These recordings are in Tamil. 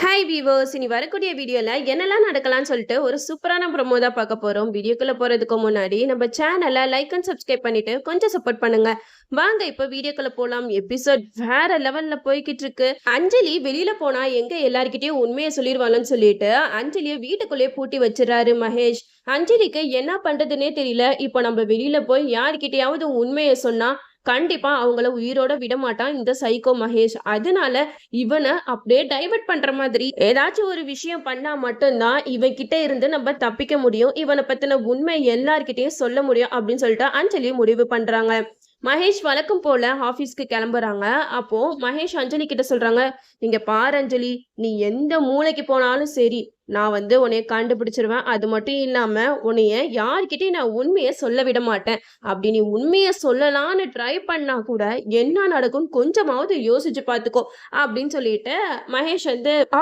ஹாய் வீவர்ஸ், இனி வரக்கூடிய வீடியோல என்னெல்லாம் நடக்கலாம்னு சொல்லிட்டு ஒரு சூப்பரான ப்ரோமோ தான் பார்க்க போறோம். வீடியோக்குள்ள போறதுக்கு முன்னாடி நம்ம சேனலை லைக் அண்ட் சப்ஸ்கிரைப் பண்ணிட்டு கொஞ்சம் சப்போர்ட் பண்ணுங்க. வாங்க இப்ப வீடியோக்குள்ள போலாம். எபிசோட் வேற லெவல்ல போய்கிட்டு இருக்கு. அஞ்சலி வெளியில போனா எங்க எல்லார்கிட்டயும் உண்மையை சொல்லிடுவாங்கன்னு சொல்லிட்டு அஞ்சலிய வீட்டுக்குள்ளேயே பூட்டி வச்சிடறாரு மகேஷ். அஞ்சலிக்கு என்ன பண்றதுன்னே தெரியல. இப்போ நம்ம வெளியில போய் யார்கிட்டயாவது உண்மையை சொன்னா கண்டிப்பா அவங்கள உயிரோட விட மாட்டான் இந்த சைக்கோ மகேஷ். அதனால இவனை அப்படியே டைவர்ட் பண்ற மாதிரி ஏதாச்சும் ஒரு விஷயம் பண்ணா மட்டும்தான் இவன் கிட்ட இருந்து நம்ம தப்பிக்க முடியும், இவனை பத்தின உண்மை எல்லார்கிட்டயும் சொல்ல முடியும் அப்படின்னு சொல்லிட்டு அஞ்சலி முடிவு பண்றாங்க. மகேஷ் வழக்கம் போல ஆபீஸ்க்கு கிளம்புறாங்க. அப்போ மகேஷ் அஞ்சலி கிட்ட சொல்றாங்க, நீங்க பாரு அஞ்சலி, நீ எந்த மூளைக்கு போனாலும் சரி, நான் உன்னைய கண்டுபிடிச்சிருவேன். அது மட்டும் இல்லாம உன்னைய யார்கிட்டயும் நான் உண்மையை சொல்ல விட மாட்டேன். அப்படி நீ உண்மையை சொல்லலான்னு ட்ரை பண்ணா கூட என்ன நடக்கும் கொஞ்சமாவது யோசிச்சு பார்த்துக்கோ அப்படின்னு சொல்லிட்டு மகேஷ்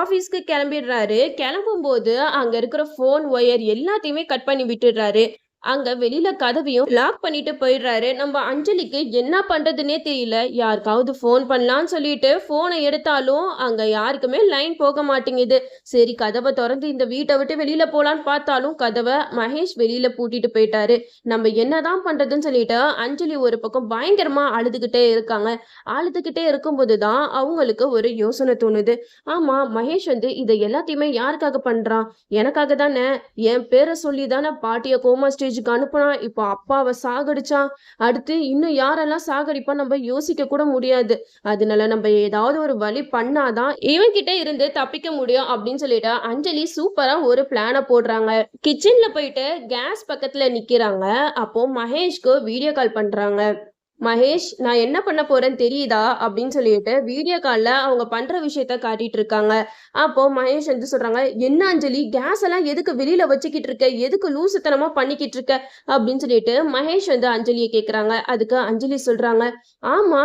ஆபீஸ்க்கு கிளம்பிடுறாரு. கிளம்பும் போது அங்க இருக்கிற போன் ஒயர் எல்லாத்தையுமே கட் பண்ணி விட்டுடுறாரு. அங்க வெளியில கதவையும் லாக் பண்ணிட்டு போயிடுறாரு. நம்ம அஞ்சலிக்கு என்ன பண்றதுன்னே தெரியல. யாருக்காவது ஃபோன் பண்ணலான்னு சொல்லிட்டு போனை எடுத்தாலும் அங்க யாருக்குமே லைன் போக மாட்டேங்குது. சரி, கதவை திறந்து இந்த வீட்டை விட்டு வெளியில போலான்னு பார்த்தாலும் கதவை மகேஷ் வெளியில பூட்டிட்டு போயிட்டாரு. நம்ம என்னதான் பண்றதுன்னு சொல்லிட்டு அஞ்சலி ஒரு பக்கம் பயங்கரமா அழுதுகிட்டே இருக்காங்க. அழுதுகிட்டே இருக்கும்போதுதான் அவங்களுக்கு ஒரு யோசனை தோணுது. ஆமா, மகேஷ் இதை எல்லாத்தையுமே யாருக்காக பண்றான்? எனக்காக தானே. என் பேரை சொல்லி தானே பாட்டிய கோமா ஸ்டேஜ் அனுப்புனா. இப்போ அப்பாவை சாகடிச்சான். அடுத்து இன்னும் யாரெல்லாம் சாகடிப்பா நம்ம யோசிக்க கூட முடியாது. அதனால நம்ம ஏதாவது ஒரு வழி பண்ணாதான் இவன் கிட்ட இருந்து தப்பிக்க முடியும் அப்படின்னு சொல்லிட்டு அஞ்சலி சூப்பரா ஒரு பிளான போடுறாங்க. கிச்சன்ல போயிட்டு கேஸ் பக்கத்துல நிக்கிறாங்க. அப்போ மகேஷ்க்கு வீடியோ கால் பண்றாங்க. மகேஷ், நான் என்ன பண்ண போறேன்னு தெரியுதா அப்படின்னு சொல்லிட்டு வீடியோ கால்ல அவங்க பண்ற விஷயத்த காட்டிட்டு இருக்காங்க. அப்போ மகேஷ் சொல்றாங்க, என்ன அஞ்சலி, கேஸ் எல்லாம் எதுக்கு வெளியில வச்சுக்கிட்டு இருக்க? எதுக்கு லூசுத்தனமா பண்ணிக்கிட்டு இருக்க அப்படின்னு சொல்லிட்டு மகேஷ் அஞ்சலியை கேக்குறாங்க. அதுக்கு அஞ்சலி சொல்றாங்க, ஆமா,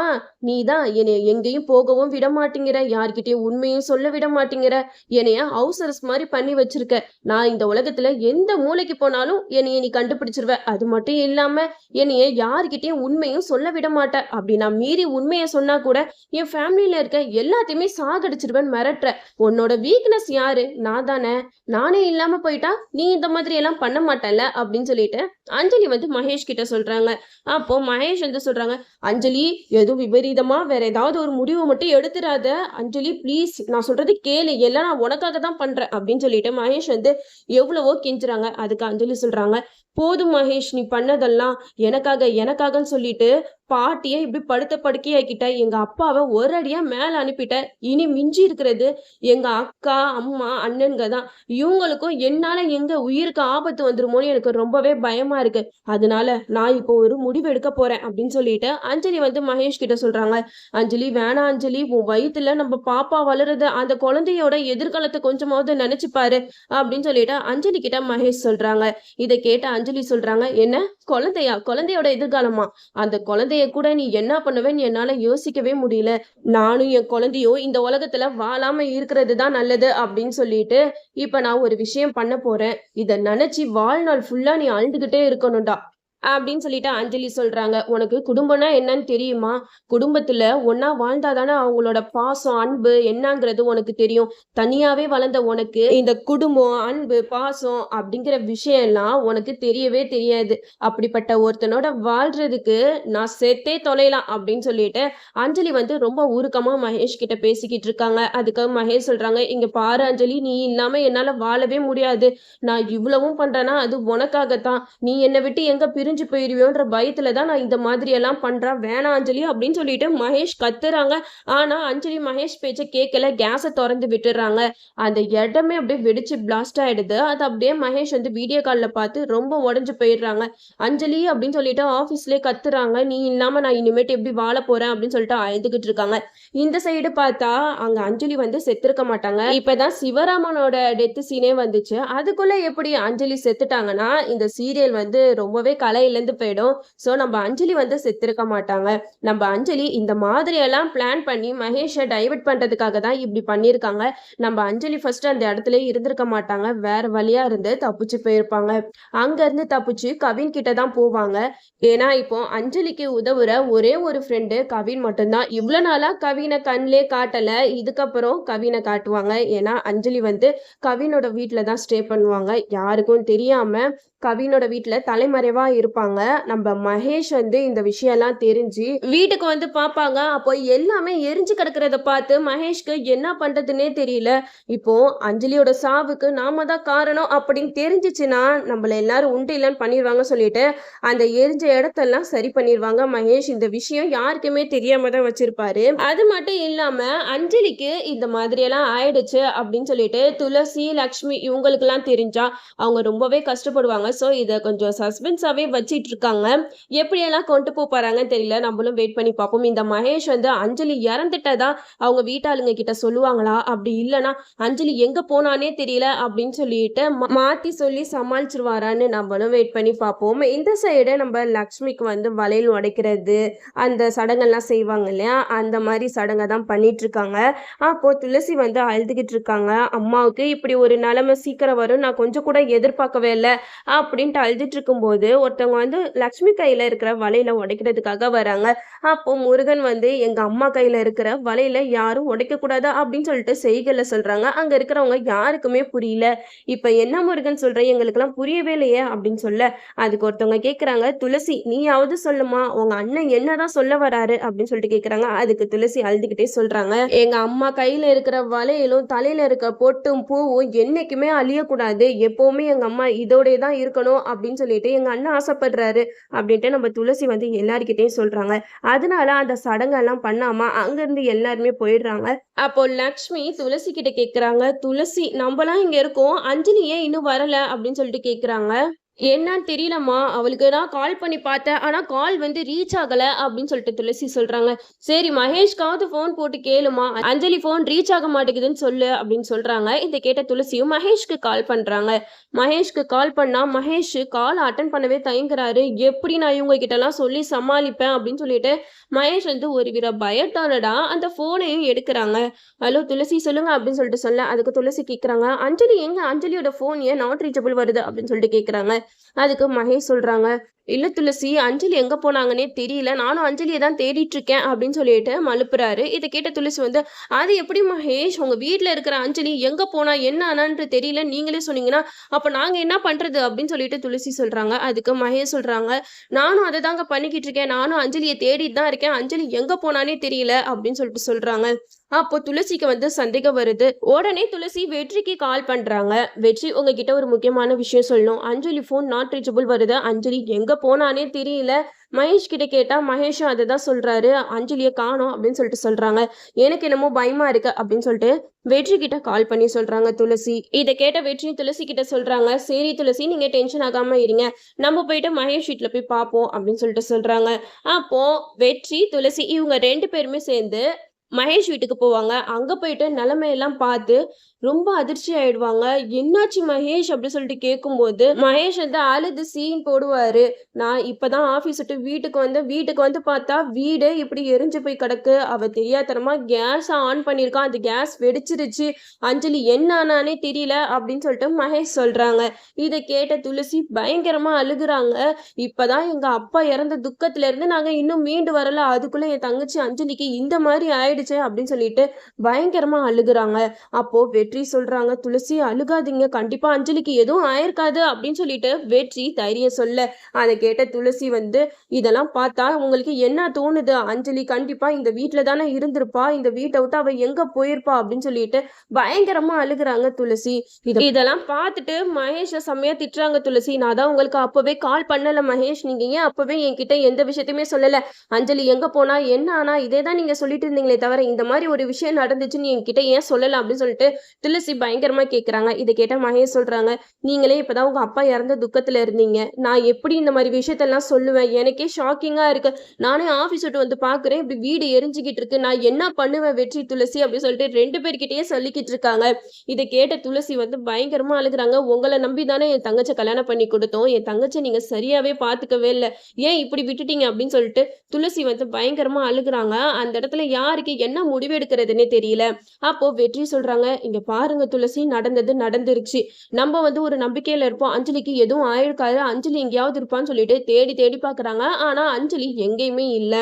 நீ தான் என்னைய எங்கேயும் போகவும் விட மாட்டேங்கிற, யார்கிட்டயும் உண்மையும் சொல்ல விட மாட்டேங்கிற, என்னைய ஹவுஸ் அரெஸ்ட் மாதிரி பண்ணி வச்சிருக்க. நான் இந்த உலகத்துல எந்த மூளைக்கு போனாலும் என்னைய நீ கண்டுபிடிச்சிருவ. அது மட்டும் இல்லாம என்னைய யார்கிட்டயும் உண்மையும் சொல்ல விட மாட்டேன். அப்படி நான் மீறி உண்மையை சொன்னா கூட என் ஃபேமிலியில இருக்க எல்லாத்தையுமே சாகடிச்சிருவேன் மிரட்டுற. உன்னோட வீக்னஸ் யாரு? நான் தானே. நானே இல்லாம போயிட்டா நீ இந்த மாதிரி எல்லாம் பண்ண மாட்டல அப்படின்னு சொல்லிட்டு அஞ்சலி மகேஷ் கிட்ட சொல்றாங்க. அப்போ மகேஷ் சொல்றாங்க, அஞ்சலி, எதுவும் விபரீதமா வேற ஏதாவது ஒரு முடிவை மட்டும் எடுத்துடாத அஞ்சலி, பிளீஸ், நான் சொல்றது கேளு, எல்லாம் நான் உனக்காக தான் பண்றேன் அப்படின்னு சொல்லிட்டு மகேஷ் எவ்வளவோ கெஞ்சுறாங்க. அதுக்கு அஞ்சலி சொல்றாங்க, போதும் மகேஷ், நீ பண்ணதெல்லாம் எனக்காக எனக்காகன்னு சொல்லிட்டு பாட்டியை இப்படி படுத்த படுக்கையாக்கிட்ட, எங்க அப்பாவை ஒரு அடியா மேல அனுப்பிட்ட. இனி மிஞ்சி இருக்கிறது எங்க அக்கா, அம்மா, அண்ணன்க தான். இவங்களுக்கும் என்னால எங்க உயிருக்கு ஆபத்து வந்துருமோன்னு எனக்கு ரொம்பவே பயமா இருக்கு. அதனால நான் இப்போ ஒரு முடிவு எடுக்க போறேன் அப்படின்னு சொல்லிட்டு அஞ்சலி மகேஷ் கிட்ட சொல்றாங்க. அஞ்சலி, வேணாம் அஞ்சலி, உன் வயிற்றுல நம்ம பாப்பா வளருது, அந்த குழந்தையோட எதிர்காலத்தை கொஞ்சமாவது நினைச்சுப்பாரு அப்படின்னு சொல்லிட்டு அஞ்சலி கிட்ட மகேஷ் சொல்றாங்க. இதை கேட்ட அஞ்சலி சொல்றாங்க, என்ன குழந்தையா? குழந்தையோட எதிர்காலமா? அந்த குழந்தைய கூட நீ என்ன பண்ணுவேன்னு என்னால யோசிக்கவே முடியல. நானும் என் குழந்தையும் இந்த உலகத்துல வாழாம இருக்கிறது தான் நல்லது அப்படின்னு சொல்லிட்டு இப்ப நான் ஒரு விஷயம் பண்ண போறேன். இத நினைச்சு வாழ்நாள் ஃபுல்லா நீ அழுதுகிட்டே இருக்கணும்டா அப்படின்னு சொல்லிட்டு அஞ்சலி சொல்றாங்க. உனக்கு குடும்பம்னா என்னன்னு தெரியுமா? குடும்பத்துல ஒன்னா வாழ்ந்தாதானே அவங்களோட பாசம், அன்பு என்னங்கிறது உனக்கு தெரியும். தனியாவே வளர்ந்த உனக்கு இந்த குடும்பம், அன்பு, பாசம் அப்படிங்கிற விஷயம் எல்லாம் உனக்கு தெரியவே தெரியாது. அப்படிப்பட்ட ஒருத்தனோட வாழ்றதுக்கு நான் செத்தே தொலைலாம் அப்படின்னு சொல்லிட்டு அஞ்சலி ரொம்ப உருக்கமா மகேஷ் கிட்ட பேசிக்கிட்டு இருக்காங்க. அதுக்கு மகேஷ் சொல்றாங்க, இங்க பாரு அஞ்சலி, நீ இல்லாம என்னால வாழவே முடியாது. நான் இவ்வளவும் பண்றேன்னா அது உனக்காகத்தான். நீ என்னை விட்டு எங்க பிரிஞ்சு போயிருவியோன்ற பயத்துல தான் நான் இந்த மாதிரி எல்லாம் பண்றேன். வேணாம் அஞ்சலி அப்படின்னு சொல்லிட்டு மகேஷ் கத்துறாங்க. ஆனா அஞ்சலி மகேஷ் பேச்ச கேட்கல. கேஸை திறந்து விட்டுறாங்க. அந்த இடமே அப்படியே வெடிச்சு பிளாஸ்ட் ஆயிடுது. அது அப்படியே மகேஷ் வீடியோ கால்ல பார்த்து ரொம்ப உடஞ்சு போயிடுறாங்க. அஞ்சலி அப்படின்னு சொல்லிட்டு ஆபீஸ்லயே கத்துறாங்க, நீ இல்லாம நான் இனிமேட்டு எப்படி வாழ போறேன் அப்படின்னு சொல்லிட்டு அழுதுகிட்டு இருக்காங்க. இந்த சைடு பார்த்தா அங்க அஞ்சலி செத்திருக்க மாட்டாங்க. இப்பதான் சிவராமனோட டெத் சீனே வந்துச்சு. அதுக்குள்ள எப்படி அஞ்சலி செத்துட்டாங்கன்னா இந்த சீரியல் ரொம்பவே கலை எல்லாம் இழந்து போயிடும். ஸோ நம்ம அஞ்சலி வந்து செத்திருக்க மாட்டாங்க. நம்ம அஞ்சலி இந்த மாதிரியெல்லாம் பிளான் பண்ணி மகேஷை டைவர்ட் பண்றதுக்காக தான் இப்படி பண்ணியிருக்காங்க. நம்ம அஞ்சலி ஃபர்ஸ்ட் அந்த இடத்துல இருந்திருக்க மாட்டாங்க. வேற வழியா இருந்து தப்பிச்சு போயிருப்பாங்க. அங்க இருந்து தப்பிச்சு கவின் கிட்ட தான் போவாங்க. ஏன்னா இப்போ அஞ்சலிக்கு உதவுற ஒரே ஒரு ஃப்ரெண்டு கவின் மட்டும்தான். இவ்வளவு நாளா கவினை கண்ணிலே காட்டல. இதுக்கப்புறம் கவினை காட்டுவாங்க. ஏன்னா அஞ்சலி வந்து கவினோட வீட்டுல தான் ஸ்டே பண்ணுவாங்க. யாருக்கும் தெரியாம கவினோட வீட்டுல தலைமறைவா இருப்பாங்க. நம்ம மகேஷ் வந்து இந்த விஷயம் எல்லாம் தெரிஞ்சு வீட்டுக்கு வந்து பாப்பாங்க. அப்போ எல்லாமே எரிஞ்சு கிடக்கிறத பார்த்து மகேஷ்க்கு என்ன பண்றதுன்னே தெரியல. இப்போ அஞ்சலியோட சாவுக்கு நாம தான் காரணம் அப்படின்னு தெரிஞ்சிச்சுன்னா நம்மள எல்லாரும் உண்டு இல்லைன்னு பண்ணிடுவாங்க சொல்லிட்டு அந்த எரிஞ்ச இடத்தெல்லாம் சரி பண்ணிடுவாங்க. மகேஷ் இந்த விஷயம் யாருக்குமே தெரியாம தான் வச்சிருப்பாரு. அது மட்டும் இல்லாம அஞ்சலிக்கு இந்த மாதிரி எல்லாம் ஆயிடுச்சு அப்படின்னு சொல்லிட்டு துளசி, லக்ஷ்மி இவங்களுக்கு எல்லாம் தெரிஞ்சா அவங்க ரொம்பவே கஷ்டப்படுவாங்க. ஸோ இதை கொஞ்சம் சஸ்பென்ஸாவே வச்சிட்டு இருக்காங்க. எப்படியெல்லாம் கொண்டு போறாங்கன்னு தெரியல. நம்மளும் வெயிட் பண்ணி பார்ப்போம். இந்த மகேஷ் வந்து அஞ்சலி இறந்துட்டதா அவங்க வீட்டாளுங்க கிட்ட சொல்லுவாங்களா, அப்படி இல்லைன்னா அஞ்சலி எங்க போனானே தெரியல அப்படின்னு சொல்லிட்டு மாத்தி சொல்லி சமாளிச்சிருவாரான்னு நம்மளும் வெயிட் பண்ணி பார்ப்போம். இந்த சைடு நம்ம லக்ஷ்மிக்கு வந்து வளையல் உடைக்கிறது அந்த சடங்கெல்லாம் செய்வாங்க இல்லையா, அந்த மாதிரி சடங்கை தான் பண்ணிட்டு இருக்காங்க. அப்போ துளசி வந்து அழுதுகிட்டு இருக்காங்க. அம்மாவுக்கு இப்படி ஒரு நிலைமை சீக்கிரம் வரும் நான் கொஞ்சம் கூட எதிர்பார்க்கவே இல்லை அப்படின்ட்டு அழுதுட்டு இருக்கும்போது ஒருத்தவங்க வந்து லக்ஷ்மி கையில இருக்கிற வலையில உடைக்கிறதுக்காக வராங்க. அப்போ முருகன் வந்து எங்க அம்மா கையில இருக்கிற வலையில யாரும் உடைக்க கூடாது அப்படின்னு சொல்லிட்டு செய்கள்ல சொல்றாங்க. அங்க இருக்கிறவங்க யாருக்குமே புரியல. இப்ப என்ன முருகன் சொல்ற, எங்களுக்கு எல்லாம் புரியவே இல்லையே அப்படின்னு சொல்ல அதுக்கு ஒருத்தவங்க கேக்குறாங்க, துளசி நீயாவது சொல்லுமா, உங்க அண்ணன் என்னதான் சொல்ல வராரு அப்படின்னு சொல்லிட்டு கேக்குறாங்க. அதுக்கு துளசி அழுதுகிட்டே சொல்றாங்க, எங்க அம்மா கையில இருக்கிற வலையிலும் தலையில இருக்க பொட்டும் பூவும் என்னைக்குமே அழியக்கூடாது, எப்பவுமே எங்க அம்மா இதோட தான் இருக்கணும் அப்படின்னு சொல்லிட்டு எங்க அண்ணன் ஆசைப்படுறாரு அப்படின்ட்டு நம்ம துளசி வந்து எல்லார்கிட்டையும் சொல்றாங்க. அதனால அந்த சடங்கெல்லாம் பண்ணாம அங்க இருந்து எல்லாருமே போயிடுறாங்க. அப்போ லக்ஷ்மி துளசி கிட்ட கேக்குறாங்க, துளசி நம்மளாம் இங்க இருக்கோம், அஞ்சலி ஏன் இன்னும் வரல அப்படின்னு சொல்லிட்டு கேக்குறாங்க. என்னன்னு தெரியலம்மா, அவளுக்கு நான் கால் பண்ணி பார்த்தேன், ஆனா கால் வந்து ரீச் ஆகல அப்படின்னு சொல்லிட்டு துளசி சொல்றாங்க. சரி மகேஷ்காவது ஃபோன் போட்டு கேளுமா, அஞ்சலி ஃபோன் ரீச் ஆக மாட்டேங்குதுன்னு சொல்லு அப்படின்னு சொல்றாங்க. இதை கேட்ட துளசியும் மகேஷ்க்கு கால் பண்றாங்க. மகேஷ்க்கு கால் பண்ணா மகேஷ் கால் அட்டன் பண்ணவே தயங்குறாரு. எப்படி நான் இவங்க கிட்ட எல்லாம் சொல்லி சமாளிப்பேன் அப்படின்னு சொல்லிட்டு மகேஷ் வந்து ஒரு வித பயத்தோடடா அந்த போனையும் எடுக்கிறாங்க. ஹலோ துளசி சொல்லுங்க அப்படின்னு சொல்லிட்டு சொல்ல அதுக்கு துளசி கேட்குறாங்க, அஞ்சலி எங்க, அஞ்சலியோட ஃபோன் ஏன் நாட் ரீச்சபிள் வருது அப்படின்னு சொல்லிட்டு கேட்குறாங்க. அதுக்கு மகேஷ் சொல்றாங்க, இல்ல துளசி அஞ்சலி எங்க போனாங்கன்னே தெரியல, நானும் அஞ்சலியை தான் தேடிட்டு இருக்கேன் அப்படின்னு சொல்லிட்டு மழுப்புறாரு. இதை கேட்ட துளசி வந்து, அது எப்படி மகேஷ், உங்க வீட்டுல இருக்கிற அஞ்சலி எங்க போனா என்ன ஆனான்னு தெரியல, நீங்களே சொன்னீங்கன்னா அப்ப நாங்க என்ன பண்றது அப்படின்னு சொல்லிட்டு துளசி சொல்றாங்க. அதுக்கு மகேஷ் சொல்றாங்க, நானும் அதை தாங்க பண்ணிக்கிட்டு இருக்கேன், நானும் அஞ்சலியை தேடிட்டு தான் இருக்கேன், அஞ்சலி எங்க போனானே தெரியல அப்படின்னு சொல்லிட்டு சொல்றாங்க. அப்போ துளசிக்கு வந்து சந்தேகம் வருது. உடனே துளசி வெற்றிக்கு கால் பண்றாங்க. வெற்றி உங்ககிட்ட ஒரு முக்கியமான விஷயம் சொல்லணும், அஞ்சலி போன் நாட் ரீச்சபிள் வருது, அஞ்சலி எங்க போனானே தெரியல. மகேஷ் கிட்ட கேட்டா மகேஷும் அதை தான் சொல்றாரு, அஞ்சலியை காணோம் அப்படின்னு சொல்லிட்டு சொல்றாங்க. எனக்கு என்னமோ பயமா இருக்கு அப்படின்னு சொல்லிட்டு வெற்றி கிட்ட கால் பண்ணி சொல்றாங்க துளசி. இதை கேட்ட வெற்றி துளசி கிட்ட சொல்றாங்க, சரி துளசி நீங்க டென்ஷன் ஆகாம இருங்க, நம்ம போயிட்டு மகேஷ் வீட்டுல போய் பார்ப்போம் அப்படின்னு சொல்லிட்டு சொல்றாங்க. அப்போ வெற்றி துளசி இவங்க 2 பேருமே சேர்ந்து மகேஷ் வீட்டுக்கு போவாங்க. அங்க போயிட்டு நிலைமையெல்லாம் பார்த்து ரொம்ப அதிர்ச்சி ஆயிடுவாங்க. என்னாச்சு மகேஷ் அப்படி சொல்லிட்டு கேட்கும்போது மகேஷ் வந்து அழுது சீன் போடுவாரு. நான் இப்பதான் ஆபீஸ் விட்டு வீட்டுக்கு வந்து பார்த்தா வீடு இப்படி எரிஞ்சு போய் கிடக்கு, அவ தெரியாதனமா கேஸ் ஆன் பண்ணிருக்கான், அந்த கேஸ் வெடிச்சிருச்சு, அஞ்சலி என்ன ஆனானே தெரியல அப்படின்னு சொல்லிட்டு மகேஷ் சொல்றாங்க. இதை கேட்ட துளசி பயங்கரமா அழுகுறாங்க. இப்பதான் எங்க அப்பா இறந்த துக்கத்துல இருந்து நாங்க இன்னும் மீண்டு வரல, அதுக்குள்ள என் தங்கச்சி அஞ்சலிக்கு இந்த மாதிரி ஆயிடுச்சு அப்படின்னு சொல்லிட்டு பயங்கரமா அழுகுறாங்க. அப்போ வெற்றி சொல்றாங்க, துளசி அழுகாதீங்க, கண்டிப்பா அஞ்சலிக்கு எதுவும் ஆயிருக்காது அப்படின்னு சொல்லிட்டு வெற்றி தைரியம் சொல்ல அதை கேட்ட துளசி வந்து, இதெல்லாம் பார்த்தா உங்களுக்கு என்ன தோணுது, அஞ்சலி கண்டிப்பா இந்த வீட்டுல தானே இருந்திருப்பா, இந்த வீட்டை விட்டு அவ எங்க போயிருப்பா அப்படின்னு சொல்லிட்டு பயங்கரமா அழுகுறாங்க துளசி. இதெல்லாம் பார்த்துட்டு மகேஷ செம்மையா திட்டுறாங்க துளசி. நான் தான் உங்களுக்கு அப்பவே கால் பண்ணல மகேஷ், நீங்க ஏன் அப்பவே என்கிட்ட எந்த விஷயத்தையுமே சொல்லல, அஞ்சலி எங்க போனா என்ன ஆனா இதே தான் நீங்க சொல்லிட்டு இருந்தீங்களே தவிர தவிர இந்த மாதிரி ஒரு விஷயம் நடந்துச்சுன்னு என்கிட்ட ஏன் சொல்லல அப்படின்னு சொல்லிட்டு துளசி பயங்கரமா கேக்குறாங்க. இதை கேட்ட மகேஷ் சொல்றாங்க, நீங்களே இப்பதான் உங்க அப்பா இறந்த துக்கத்துல இருந்தீங்க. நான் எப்படி இந்த மாதிரி விஷயத்தெல்லாம் சொல்லுவேன்? எனக்கே ஷாக்கிங்கா இருக்கு. நானே ஆபீஸ் விட்டு வந்து பாக்குறேன், இப்படி வீடு எரிஞ்சுகிட்டு இருக்கு. நான் என்ன பண்ணுவேன் வெற்றி துளசி அப்படின்னு சொல்லிட்டு 2 பேர்கிட்டயே சொல்லிக்கிட்டு இருக்காங்க. இதை கேட்ட துளசி வந்து பயங்கரமா அழுகுறாங்க. உங்களை நம்பி தானே என் தங்கச்ச கல்யாணம் பண்ணி கொடுத்தோம். என் தங்கச்ச நீங்க சரியாவே பாத்துக்கவே இல்லை. ஏன் இப்படி விட்டுட்டீங்க அப்படின்னு சொல்லிட்டு துளசி வந்து பயங்கரமா அழுகுறாங்க. அந்த இடத்துல யாருக்கு என்ன முடிவு எடுக்கிறதுனே தெரியல. அப்போ வெற்றி சொல்றாங்க, இங்க பாருங்க துளசி, நடந்தது நடந்துருச்சு. நம்ம வந்து ஒரு நம்பிக்கையில இருப்போம், அஞ்சலிக்கு எதுவும் ஆயிருக்காது, அஞ்சலி எங்கேயாவது இருப்பான்னு சொல்லிட்டு தேடி தேடி பாக்குறாங்க. ஆனா அஞ்சலி எங்கேயுமே இல்ல.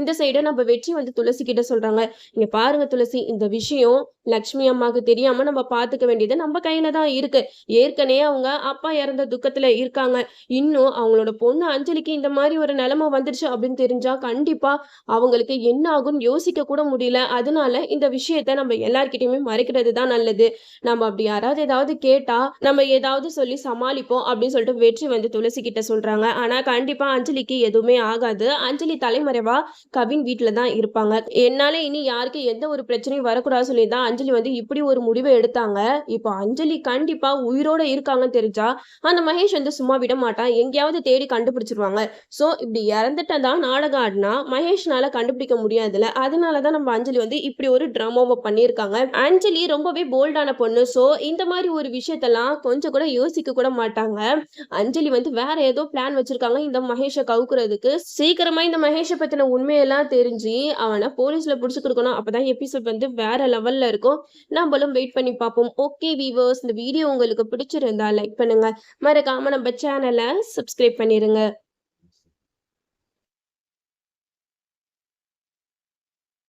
இந்த சைடு நம்ம வெற்றி வந்து துளசி கிட்ட சொல்றாங்க, இங்க பாருங்க துளசி, இந்த விஷயம் லக்ஷ்மி அம்மாவுக்கு தெரியாம நம்ம பாத்துக்க வேண்டியது நம்ம கையில தான் இருக்கு. ஏற்கனவே அவங்க அப்பா இறந்த துக்கத்துல இருக்காங்க. இன்னும் அவங்களோட பொண்ணு அஞ்சலிக்கு இந்த மாதிரி ஒரு நிலைமை வந்துருச்சு அப்படின்னு தெரிஞ்சா கண்டிப்பா அவங்களுக்கு என்ன ஆகும்னு யோசிக்க கூட முடியல. அதனால இந்த விஷயத்த நம்ம எல்லார்கிட்டயுமே மறைக்கிறது தான் நல்லது. நம்ம அப்படி யாராவது ஏதாவது கேட்டா நம்ம ஏதாவது சொல்லி சமாளிப்போம் அப்படின்னு சொல்லிட்டு வெற்றி வந்து துளசி கிட்ட சொல்றாங்க. ஆனா கண்டிப்பா அஞ்சலிக்கு எதுவுமே ஆகாது. அஞ்சலி தலைமறைவா கவின் வீட்டுல தான் இருப்பாங்க. என்னால இனி யாருக்கு எந்த ஒரு பிரச்சனையும் வரக்கூடாது சொல்லி தான் அஞ்சலி வந்து இப்படி ஒரு முடிவை எடுத்தாங்க. இப்போ அஞ்சலி கண்டிப்பா உயிரோட இருக்காங்கன்னு தெரிஞ்சா அந்த மகேஷ் வந்து சும்மா விட மாட்டான். எங்கேயாவது தேடி கண்டுபிடிச்சிருவாங்க. சோ இப்படி இறந்துட்டதா நாடகம் ஆடினா மகேஷ்னால கண்டுபிடிக்க முடியாதுல்ல. அதனாலதான் நம்ம அஞ்சலி வந்து இப்படி ஒரு டிராமாவை பண்ணியிருக்காங்க. அஞ்சலி ரொம்பவே போல்டான பொண்ணு. சோ இந்த மாதிரி ஒரு விஷயத்தெல்லாம் கொஞ்சம் கூட யோசிக்க கூட மாட்டாங்க. அஞ்சலி வந்து வேற ஏதோ பிளான் வச்சிருக்காங்க இந்த மகேஷை கவுக்குறதுக்கு. சீக்கிரமா இந்த மகேஷை பத்தின உண்மையெல்லாம் தெரிஞ்சு அவனை போலீஸ்ல புடிச்சு கொடுக்கணும். அப்பதான் எபிசோட் வந்து வேற லெவல்ல இருக்கும். நம்மளும் வெயிட் பண்ணி பார்ப்போம். ஓகே வீவர்ஸ், இந்த வீடியோ உங்களுக்கு பிடிச்சிருந்தா லைக் பண்ணுங்க. மறக்காம நம்ம சேனலை சப்ஸ்கிரைப் பண்ணிருங்க.